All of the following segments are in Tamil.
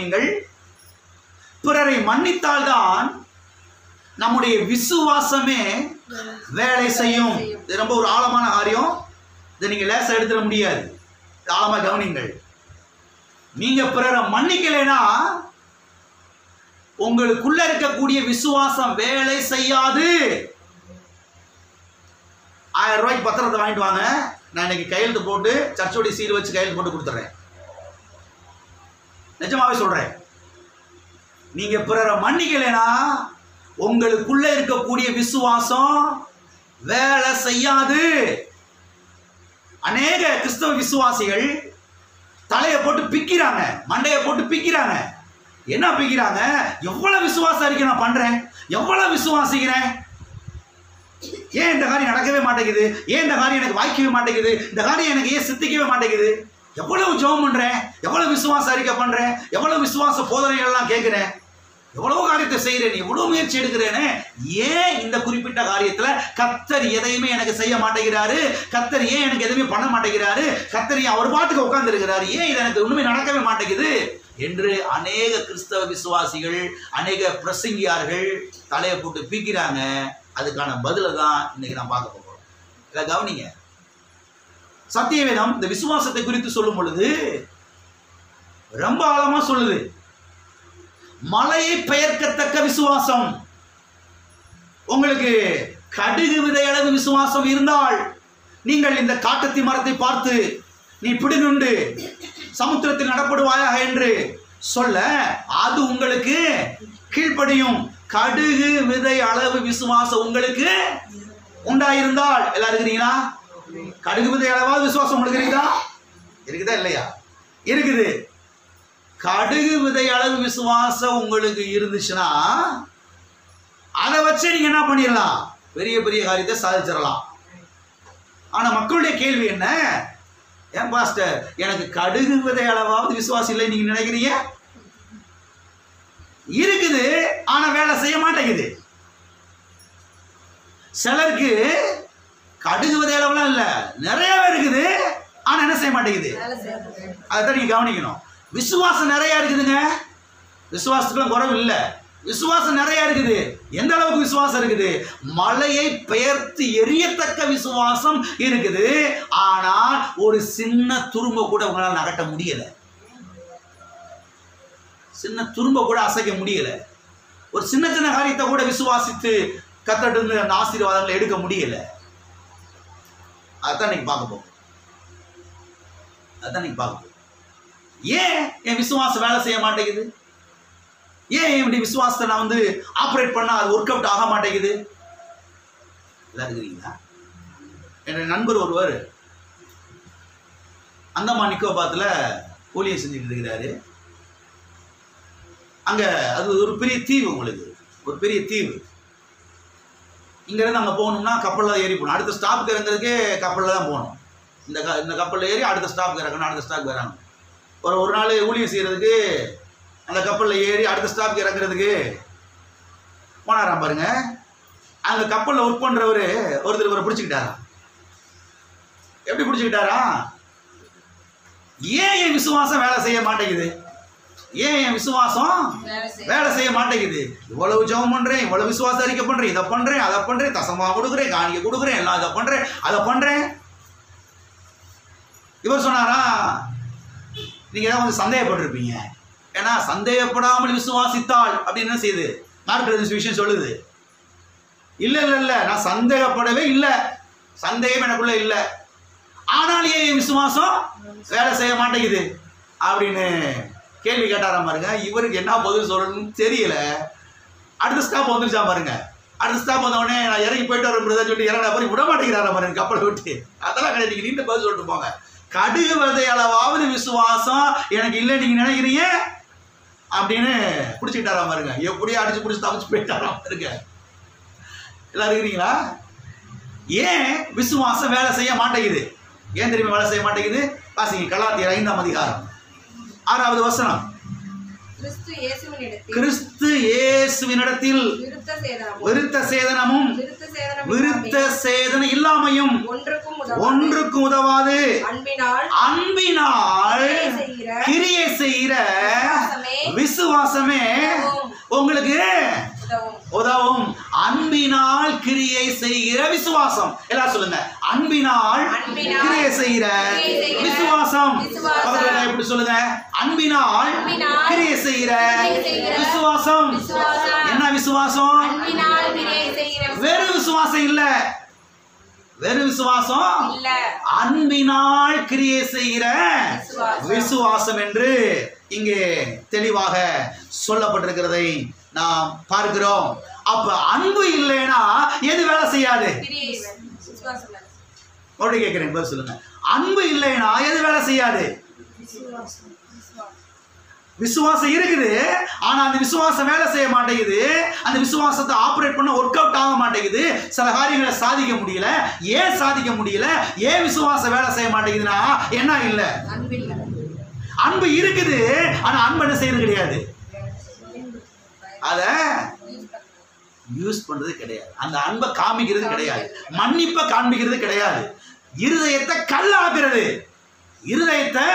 கவனிங்கள், பிறரை மன்னித்தால்தான் நம்முடைய விசுவாசமே வேலை செய்யும். இது ரொம்ப ஒரு ஆழமான காரியம். இதை நீங்க லேசா எடுத்துட முடியாது. ஆழமா கவனிங்கள். நீங்க பிறரை மன்னிக்கலைன்னா உங்களுக்குள்ள இருக்கக்கூடிய விசுவாசம் வேலை செய்யாது. 1000 ரூபாய்க்கு பத்திரத்தை வாங்கிட்டு வாங்க, நான் இன்னைக்கு கையெழுத்து போட்டு சர்ச்சோடைய சீல் வச்சு கையெழுத்து போட்டு கொடுத்துறேன். நிஜமாவே சொல்றேன். நீங்க பிறரை மன்னிக்கலைன்னா உங்களுக்குள்ள இருக்கக்கூடிய விசுவாசம் வேலை செய்யாது. அநேக கிறிஸ்தவ விசுவாசிகள் தலையை போட்டு பிக்கிறாங்க, மண்டையை போட்டு பிக்கிறாங்க. என்ன பிக்கிறாங்க? எவ்வளவு விசுவாசம் இருக்கு நான் பண்றேன், எவ்வளவு விசுவாசிக்கிறேன், ஏன் இந்த காரியம் நடக்கவே மாட்டேங்குது, ஏன் இந்த காரியம் எனக்கு வாய்க்கவே மாட்டேங்குது, இந்த காரியம் எனக்கு ஏன் சித்திக்கவே மாட்டேங்குது, எவ்வளவு ஜெபம் பண்றேன், எவ்வளவு விசுவாச அறிக்கை பண்றேன், எவ்வளவு விசுவாச போதனைகள் எல்லாம் கேட்கிறேன், எவ்வளவு காரியத்தை செய்யறேன், எவ்வளவு முயற்சி எடுக்கிறேன்னு, ஏன் இந்த குறிப்பிட்ட காரியத்துல கர்த்தர் எதையுமே எனக்கு செய்ய மாட்டேங்கிறாரு, கர்த்தர் ஏன் எனக்கு எதுவுமே பண்ண மாட்டேங்கிறாரு, கர்த்தர் ஏன் அவர் பாட்டுக்கு உட்கார்ந்து இருக்கிறாரு, ஏன் இது எனக்கு ஒண்ணுமே நடக்கவே மாட்டேங்குது என்று அநேக கிறிஸ்தவ விசுவாசிகள், அநேக பிரசங்கியார்கள் தலையை போட்டு பீக்கிறாங்க. அதுக்கான பதில தான் இன்னைக்கு நான் பார்க்க போறோம். இதை கவனிங்க. சத்தியவேதம் இந்த விசுவாசத்தை குறித்து சொல்லும் பொழுது ரொம்ப ஆழமா சொல்லுது. மலையை பெயர்க்கத்தக்க விசுவாசம். உங்களுக்கு கடுகு விதை அளவு விசுவாசம் இருந்தால் நீங்கள் இந்த காட்டத்தி மரத்தை பார்த்து நீ பிடினுண்டு சமுத்திரத்தில் நடப்படுவாயாக என்று சொல்ல அது உங்களுக்கு கீழ்ப்படியும். கடுகு விதை அளவு விசுவாசம் உங்களுக்கு உண்டாயிருந்தால், எல்லாரும் இருக்கிறீங்களா? கடுகு விதை அளவாவது விசுவாசம் உங்களுக்கு இருக்குதா? இருக்குதா இல்லையா? இருக்குது. கடுகு விதை அளவு விசுவாசம் உங்களுக்கு இருந்துச்சுன்னா அதை வச்சு நீங்க என்ன பண்ணிடலாம்? பெரிய பெரிய காரியத்தை சாதிச்சிடலாம். ஆனா மக்களுடைய கேள்வி என்ன? ஏன் பாஸ்டர் எனக்கு கடுகு விதை அளவாவது விசுவாசம் இல்லை நீங்க நினைக்கிறீங்க? இருக்குது, ஆனா வேலை செய்ய மாட்டேங்குது. சிலருக்கு கடுகு விதை அளவுலாம் இல்ல, நிறையவே இருக்குது, ஆனா என்ன செய்ய மாட்டேங்குது. அதைத்தான் நீங்க கவனிக்கணும். விசுவாசம் நிறைய இருக்குதுங்க, விசுவாசத்துக்குலாம் குறைவு இல்லை, விசுவாசம் நிறைய இருக்குது. எந்த அளவுக்கு விசுவாசம் இருக்குது? மலையை பெயர்த்து எரியத்தக்க விசுவாசம் இருக்குது. ஆனால் ஒரு சின்ன துரும்ப கூட உங்களால் நகட்ட முடியல, சின்ன துரும்ப கூட அசைக்க முடியல. ஒரு சின்ன சின்ன காரியத்தை கூட விசுவாசித்து கத்தட்டு அந்த ஆசீர்வாதங்களை எடுக்க முடியல. அதான் நீங்க பார்க்க போகும். அதான் நீங்க பார்க்க போகும். ஏன் என் விசுவாசம் வேலை செய்ய மாட்டேங்குது? ஏன் என்னுடைய விசுவாசத்தை நான் வந்து ஆப்ரேட் பண்ணா அது ஒர்க் அவுட் ஆக மாட்டேங்குது? எல்லாம் இருக்கிறீங்களா? என்னுடைய நண்பர் ஒருவர் அந்தமான் நிக்கோபார்ல ஊழியம் செஞ்சுட்டு இருக்கிறாரு. அங்க அது ஒரு பெரிய தீவு, உங்களுக்கு ஒரு பெரிய தீவு. இங்கிருந்து அங்கே போகணும்னா கப்பலில் ஏறி போகணும். அடுத்த ஸ்டாப்புக்கு இறங்குறதுக்கே கப்பலில் தான் போகணும். இந்த கப்பலில் ஏறி அடுத்த ஸ்டாப்புக்கு இறங்கணும், அடுத்த ஸ்டாப்புக்கு இறங்கணும். ஒரு நாள் ஊழியம் செய்கிறதுக்கு அந்த கப்பலில் ஏறி அடுத்த ஸ்டாப்புக்கு இறங்குறதுக்கு போனாராம் பாருங்க. அந்த கப்பலில் ஒர்க் பண்ணுறவர் ஒருத்தர் இவரை பிடிச்சிக்கிட்டாரா. எப்படி பிடிச்சிக்கிட்டாரா? ஏன் என் விசுவாசம் வேலை செய்ய மாட்டேங்குது, ஏன் என் விசுவாசம் வேலை செய்ய மாட்டேங்குது, இவ்வளவு ஜெபம் பண்றேன், இவ்வளவு விசுவாச அறிக்கை பண்றேன், இதை பண்றேன், அதை பண்றேன், தசமா கொடுக்குறேன், காணிக்கை கொடுக்குறேன், எல்லாம் இதை பண்றேன், அதை பண்றேன். இவர் சொன்னாரா, நீங்க தான் வந்து சந்தேகப்பட்டிருப்பீங்க. ஏன்னா சந்தேகப்படாமல் விசுவாசித்தால் அப்படின்னு என்ன செய்யுது மார்க் விஷயம் சொல்லுது. இல்ல இல்ல இல்ல, நான் சந்தேகப்படவே இல்லை, சந்தேகம் எனக்குள்ள இல்லை, ஆனால் ஏன் விசுவாசம் வேலை செய்ய மாட்டேங்குது அப்படின்னு கேள்வி கேட்டாராம் பாருங்க. இவருக்கு என்ன பதில் சொல்லணும்னு தெரியல. அடுத்த ஸ்டாப் வந்துருச்சா பாருங்க. அடுத்த ஸ்டாப் வந்த உடனே நான் இறங்கி போயிட்டு வரேன் சொல்லிட்டு இறங்கின பாரு விட மாட்டேங்கிறாரா பாருங்க கப்பலை விட்டு. அதெல்லாம் கிடையாது, நீங்க நீண்ட பதில் சொல்லிட்டு போங்க. கடுகு விதை அளவாவது விசுவாசம் எனக்கு இல்லை நீங்க நினைக்கிறீங்க அப்படின்னு பிடிச்சிக்கிட்டாராம் பாருங்க. எப்படியோ அடிச்சு பிடிச்சி தப்பிச்சு போயிட்டாராம் பாருங்க. எல்லாம் இருக்கிறீங்களா? ஏன் விசுவாசம் வேலை செய்ய மாட்டேங்குது? ஏன் தெரியுமா வேலை செய்ய மாட்டேங்குது? வாசிங்க கலாத்தியர் 5ஆம் அதிகாரம் 6வது வசனம். கிறிஸ்து இயேசுவினிடத்தில் விருத்த சேதனமும் விருத்த சேதனம் இல்லாமையும் ஒன்றுக்கும் உதவாது அன்பினால் கிரியை செய்கிற விசுவாசமே உங்களுக்கு உதவும். அன்பினால் கிரியை செய்கிற விசுவாசம். எல்லாம் சொல்லுங்க, அன்பினால் கிரியை செய்கிற விசுவாசம். எப்படி சொல்லுங்க, அன்பினால் கிரியை செய்கிற விசுவாசம். என்ன விசுவாசம்? வெறும் விசுவாசம் இல்ல, வெறும் விசுவாசம் அன்பினால் கிரியை செய்கிற விசுவாசம் என்று இங்கே தெளிவாக சொல்லப்பட்டிருக்கிறதை நாம் பார்க்கிறோம். அப்ப அன்பு இல்லைன்னா எது வேலை செய்யாது? மறுபடியும் கேட்கிறேன், பதில் சொல்லுங்க. அன்பு இல்லைன்னா எது வேலை செய்யாது? விசுவாசம் இருக்குது, ஆனா அந்த விசுவாசம் வேலை செய்ய மாட்டேங்குது. அந்த விசுவாசத்தை ஆபரேட் பண்ண ஒர்க் அவுட் ஆக மாட்டேங்குது. சில காரியங்களை சாதிக்க முடியல. ஏன் சாதிக்க முடியல? ஏன் விசுவாசம் வேலை செய்ய மாட்டேங்குதுன்னா என்ன இல்ல? அன்பு இருக்குது, ஆனா அன்பு என்ன செய்யறது கிடையாது. அத யூஸ் பண்றது கிடையாது. அந்த அன்பை காமிக்கிறது கிடையாது. மன்னிப்பை காண்பிக்கிறது கிடையாது. இருதயத்தை கல்லாக்குறது, இருதயத்தை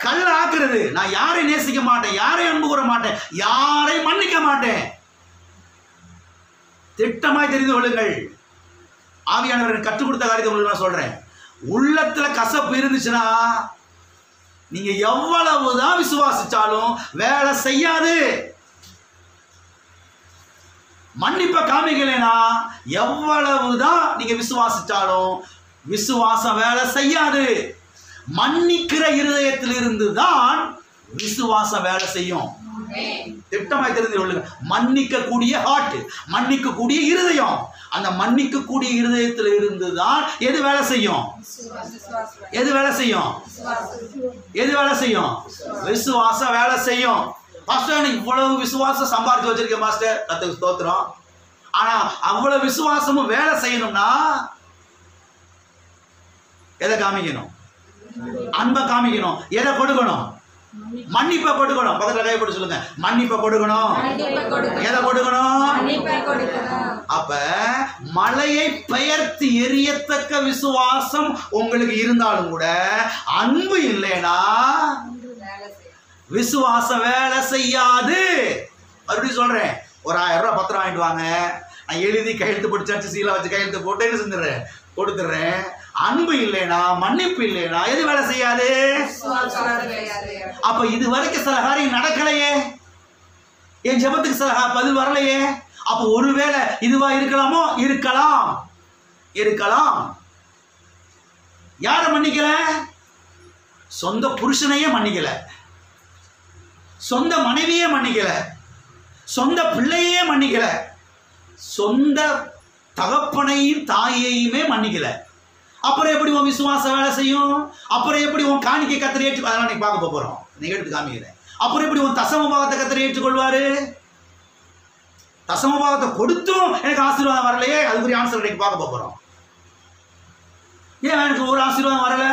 கல்லாக்குறது. நான் யாரை நேசிக்க மாட்டேன், யாரை அன்பு கூற மாட்டேன், யாரை மன்னிக்க மாட்டேன். திட்டமாய் தெரிந்து கொள்ளுங்கள். ஆவியானவர் கற்றுக் கொடுத்த காரியத்தை உங்களுக்கு நான் சொல்றேன். உள்ளத்துல கசப்பு இருந்துச்சுன்னா நீங்க எவ்வளவுதான் விசுவாசிச்சாலும் வேலை செய்யாது. மன்னிப்பை காமிக்கலைன்னா எவ்வளவுதான் நீங்க விசுவாசிச்சாலும் விசுவாசம் வேலை செய்யாது. மன்னிக்கிற இருதயத்தில் இருந்து தான் விசுவாசம் வேலை செய்யும். திட்டமாய் தெரிந்து கொள்ளுங்க. மன்னிக்க கூடிய ஹார்ட், மன்னிக்க கூடிய இருதயம். அந்த மன்னிக்க கூடிய இருதயத்தில் இருந்து தான் எது வேலை செய்யும்? எது வேலை செய்யும்? எது வேலை செய்யும்? விசுவாசம் வேலை செய்யும். மாஸ்டர், இவ்வளவு விசுவாசம் சம்பாதிச்சு வச்சிருக்கேன் மாஸ்டர், கர்த்தருக்கு ஸ்தோத்திரம். ஆனா அவ்வளவு விசுவாசமும் வேலை செய்யணும்னா எதை காமிக்கணும்? அன்பை காமிக்கணும். எதை கொடுக்கணும்? மன்னிப்பை கொடுக்கணும். பக்கத்துல கை போட்டு சொல்லுங்க, மன்னிப்பை கொடுக்கணும். எதை கொடுக்கணும்? அப்ப மலையை பெயர்த்து எரியத்தக்க விசுவாசம் உங்களுக்கு இருந்தாலும் கூட அன்பு இல்லைன்னா விசுவாசம் வேலை செய்யாது. மறுபடியும் சொல்றேன், ஒரு 1000 ரூபாய் பத்திரம் வாங்கிட்டு வாங்க, நான் எழுதி கையெழுத்து போட்டு சர்ச்சை சீல வச்சு கையெழுத்து போட்டு என்ன செஞ்சிடறேன், கொடுத்துடுறேன். அன்பு இல்லைனா, மன்னிப்பு இல்லைனா எது வேலை செய்யாது? அப்ப இது வரைக்கும் சில காரியம் நடக்கலையே, என் ஜெபத்துக்கு சில பதில் வரலையே. அப்ப ஒருவேளை இதுவா இருக்கலாமோ? இருக்கலாம், இருக்கலாம். யார மன்னிக்கல? சொந்த புருஷனையே மன்னிக்கல, சொந்த மனைவியே மன்னிக்கல, சொந்த பிள்ளையே மன்னிக்கல, சொந்த தகப்பனையும் தாயையுமே மன்னிக்கல. அப்புறம் எப்படி உன் விசுவாசம் வேலை செய்யும்? அப்புறம் எப்படி உன் காணிக்கை கர்த்தர் ஏற்று, அதெல்லாம் நீங்க பார்க்க போறோம், நீங்க எடுத்து காமிக்கிறேன். அப்புறம் எப்படி உன் தசம பாகத்தை கர்த்தர் ஏற்றுக்கொள்வாரு? தசம பாகத்தை கொடுத்தும் எனக்கு ஆசீர்வாதம் வரலையே, அதுக்குரிய ஆன்சர் இன்னைக்கு பார்க்க போறோம். ஏன் எனக்கு ஒரு ஆசீர்வாதம் வரல?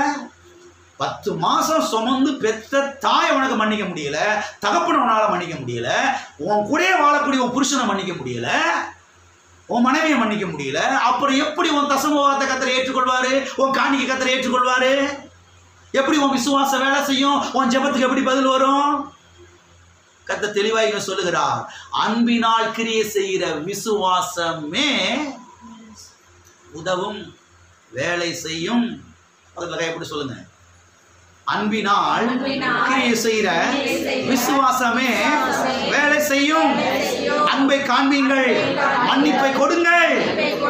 10 மாசம் சுமந்து பெத்த தாய் உனக்கு மன்னிக்க முடியல, தகப்பனை உன்னால மன்னிக்க முடியல, உன் கூட வாழக்கூடிய உன் புருஷனை மன்னிக்க முடியல, உன் மனைவியை மன்னிக்க முடியல. அப்புறம் எப்படி உன் தசமபாகத்தை கர்த்தர் ஏற்றுக்கொள்வாரு? உன் காணிக்கை கர்த்தர் ஏற்றுக்கொள்வாரு? எப்படி உன் விசுவாசம் வேலை செய்யும்? உன் ஜெபத்துக்கு எப்படி பதில் வரும்? கர்த்தர் தெளிவாக சொல்லுகிறார், அன்பினால் கிரியை செய்கிற விசுவாசமே உதவும், வேலை செய்யும். அதுல எப்படி சொல்லுங்க, அன்பினால் கிரியை செய்கிற விசுவாசமே வேலை செய்யும். அன்பை காண்பீங்கள், மன்னிப்பை கொடுங்கள்,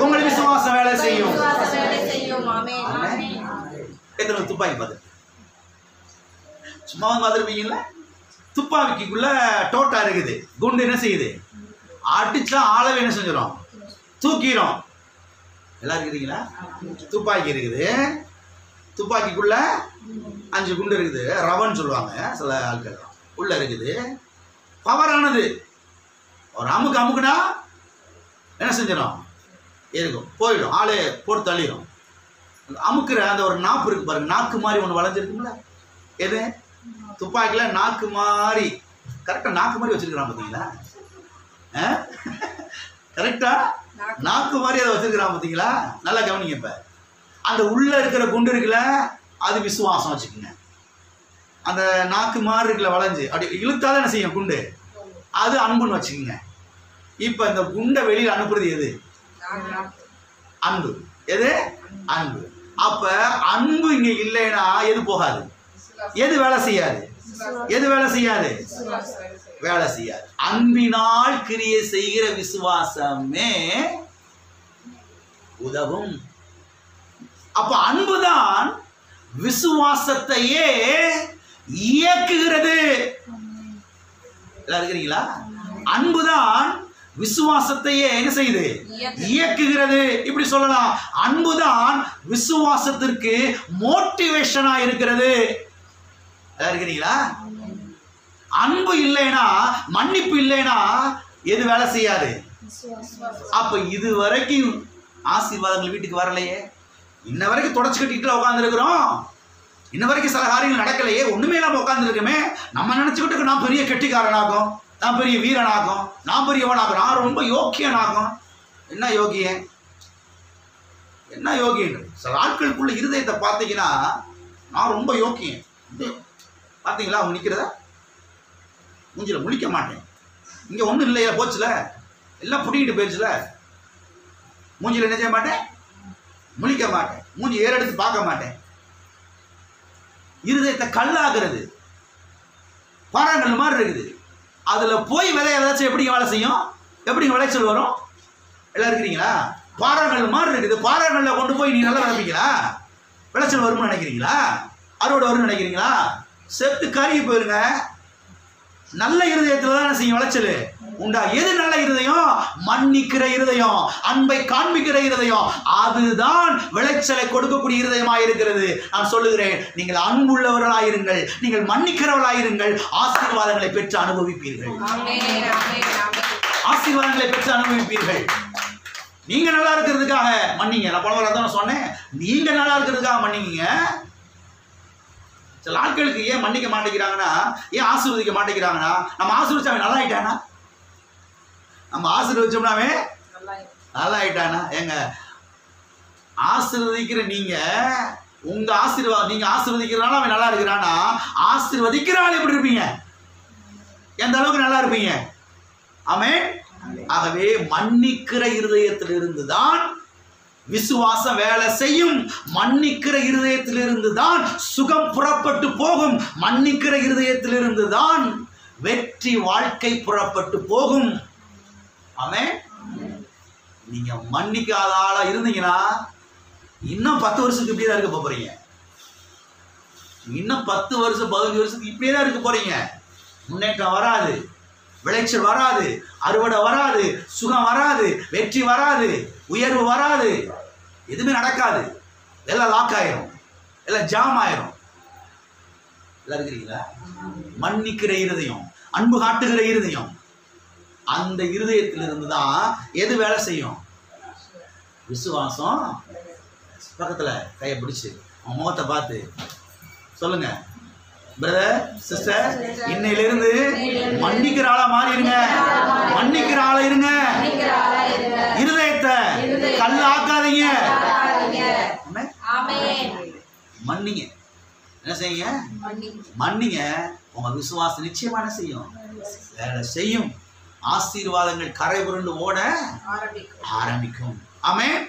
உங்கள் விசுவாசம் வேலை செய்யும். எத்தனை துப்பாக்கி பார்த்து சும்மா பார்த்துருப்பீங்களா? துப்பாக்கிக்குள்ள டோட்டா இருக்குது, குண்டு என்ன செய்யுது? அடிச்சா ஆளவே என்ன செஞ்சிடும்? தூக்கிடும். எல்லாரும் இருக்கிறீங்களா? துப்பாக்கி இருக்குது, துப்பாக்கிக்குள்ள 5 குண்டு இருக்குது, ரவன் சொல்லுவாங்க சில ஆட்கள், உள்ள இருக்குது. பவரானது. ஒரு அமுக்குனா என்ன செஞ்சிடும்? இருக்கும், போயிடும், ஆளே போட்டு தள்ளிடும். அமுக்குற அந்த ஒரு நாப்பு இருக்கு பாருங்க, நாக்கு மாதிரி ஒன்று வளைஞ்சிருக்குங்களா? எது? துப்பாக்கியில் நாக்கு மாதிரி, கரெக்டாக நாக்கு மாதிரி வச்சிருக்கிறான் பார்த்தீங்களா? கரெக்டா நாக்கு மாதிரி அதை வச்சிருக்கிறான் பார்த்தீங்களா? நல்லா கவனிங்க. இப்போ அந்த உள்ள இருக்கிற குண்டு இருக்குல்ல, அது விசுவாசம் வச்சுக்கோங்க. அந்த நாக்கு மாதிரி இருக்குல்ல வளைஞ்சு அப்படி இழுத்தாதான் என்ன செய்யும் குண்டு, அது அன்புன்னு வச்சுக்கோங்க. இப்ப இந்த குண்டை வெளியில் அனுப்புறது எது? அன்பு. எது? அன்பு. அப்ப அன்பு இங்க இல்லைன்னா எது போகாது? எது வேலை செய்யாது? எது வேலை செய்யாது? வேலை செய்யாது. அன்பினால் கிரியை செய்கிற விசுவாசமே உதவும். அப்ப அன்புதான் விசுவாசத்தையே இயக்குகிறது. இருக்கிறீங்களா? அன்புதான் விசுவாசத்தையே என்ன செய்யுது? இயக்குகிறது. இப்படி சொல்லலாம், அன்புதான் விசுவாசத்திற்கு மோட்டிவேஷனா இருக்கிறது. இருக்கிறீங்களா? அன்பு இல்லைனா, மன்னிப்பு இல்லைனா எது வேலை செய்யாது? அப்ப இது வரைக்கும் ஆசீர்வாதங்கள் வீட்டுக்கு வரலையே, இன்ன வரைக்கும் தொடச்சு கட்டிட்டு உட்கார்ந்து இருக்கிறோம், இன்ன வரைக்கும் சில காரியங்கள் நடக்கலையே, ஒண்ணுமே இல்லாம உட்கார்ந்து இருக்குமே. நம்ம நினைச்சுக்கிட்டு நான் பெரிய கெட்டிக்காரனாகும், நான் பெரிய வீரனாகும், நான் பெரியவனாகும், நான் ரொம்ப யோக்கியனாகும். என்ன யோகியன்? என்ன யோகியன்? சில ஆட்களுக்குள்ள இருதயத்தை பார்த்தீங்கன்னா நான் ரொம்ப யோக்கியன். பார்த்தீங்களா? அவங்க நிற்கிறதா மூஞ்சில முழிக்க மாட்டேன், இங்கே ஒன்றும் இல்லையா, போச்சுல, எல்லாம் புடிக்கிட்டு போயிடுச்சுல, மூஞ்சில என்ன செய்ய மாட்டேன், முழிக்க மாட்டேன், மூஞ்சி ஏறெடுத்து பார்க்க மாட்டேன். இருதயத்தை கல்லாகிறது, பாறாங்கல் மாதிரி இருக்குது. அதில் போய் விதை ஏதாச்சும் எப்படிங்க வேலை செய்யும்? எப்படிங்க விளைச்சல் வரும்? எல்லாம் இருக்கிறீங்களா? பாறாங்கல் மாதிரி இருக்குது, பாறாங்கல்ல கொண்டு போய் நீ நல்லா விளைப்பீங்களா? விளைச்சல் வரும்னு நினைக்கிறீங்களா? அறுவடை வரும்னு நினைக்கிறீங்களா? செத்து கருகி போயிருங்க. நல்ல இருதயத்தில் தான் செய்யும் விளைச்சல் உண்டா. எது நல்ல இருதயம்? மன்னிக்கிற இருதயம், அன்பை காண்பிக்கிற இருதயம், அதுதான் விளைச்சலை கொடுக்கக்கூடிய இருதயமாக இருக்கிறது. நான் சொல்லுகிறேன், நீங்கள் அன்புள்ளவர்களாயிருங்கள், நீங்கள் மன்னிக்கிறவர்களாயிருங்கள், ஆசீர்வாதங்களை பெற்று அனுபவிப்பீர்கள். ஆசீர்வாதங்களை பெற்று அனுபவிப்பீர்கள். நீங்க நல்லா இருக்கிறதுக்காக மன்னிங்க. நான் போன வாரம் சொன்னேன், நீங்க நல்லா இருக்கிறதுக்காக மன்னிங்க. சில ஆட்களுக்கு ஏன் மன்னிக்க மாட்டேங்கிறாங்கன்னா, ஏன் ஆசீர்வதிக்க மாட்டேங்கிறாங்கன்னா, நம்ம ஆசீர்வதிச்சா அவன் நல்லா ஆயிட்டானா, நம்ம ஆசீர்வதிச்சோம்னாவே நல்லா ஆயிட்டானா? ஏங்க, ஆசீர்வதிக்கிற நீங்க உங்க ஆசீர்வாதம், நீங்க ஆசீர்வதிக்கிறனால அவன் நல்லா இருக்கிறானா, ஆசீர்வதிக்கிறாள் எப்படி இருப்பீங்க? எந்த அளவுக்கு நல்லா இருப்பீங்க? ஆமென். ஆகவே மன்னிக்கிற இருதயத்திலிருந்து தான் விசுவாசம் வேலை செய்யும். மன்னிக்கிற இருதயத்திலிருந்து தான் சுகம் புறப்பட்டு போகும். மன்னிக்கிற இருதயத்திலிருந்து தான் வெற்றி வாழ்க்கை புறப்பட்டு போகும். ஆமென். நீங்க மன்னிக்காத ஆளா இருந்தீங்கன்னா இன்னும் 10 வருஷத்துக்கு இப்படியே தான் இருக்க போறீங்க. இன்னும் 10 வருஷம் 15 வருஷத்துக்கு இப்படியே தான் இருக்க போறீங்க. முன்னேற்றம் வராது, விளைச்சல் வராது, அறுவடை வராது, சுகம் வராது, வெற்றி வராது, உயர்வு வராது, எதுவுமே நடக்காது. எல்லாம் லாக் ஆயிரும், எல்லாம் ஜாம் ஆயிரும். எல்லாம் இருக்கிறீங்களா? மன்னிக்கிற இருதயம், அன்பு காட்டுகிற இருதயம், அந்த இருதயத்திலிருந்து தான் எது வேலை செய்யும்? விசுவாசம். பக்கத்துல கையை பிடிச்சு அவன் முகத்தை பார்த்து சொல்லுங்க, பிரதர் சிஸ்டர், இன்னையிலிருந்து மன்னிக்கிற ஆளா மாறிடுங்க, மன்னிக்கிற ஆளா இருங்க, இருதயத்தை கல்லாக்காதீங்க. மன்னிங்க. என்ன செய்யுங்க? மன்னிங்க. உங்க விசுவாசம் நிச்சயமா என்ன செய்யும்? வேலை செய்யும். ஆசீர்வாதங்கள் கரை புரண்டு ஓட ஆரம்பிக்கும். ஆமென்.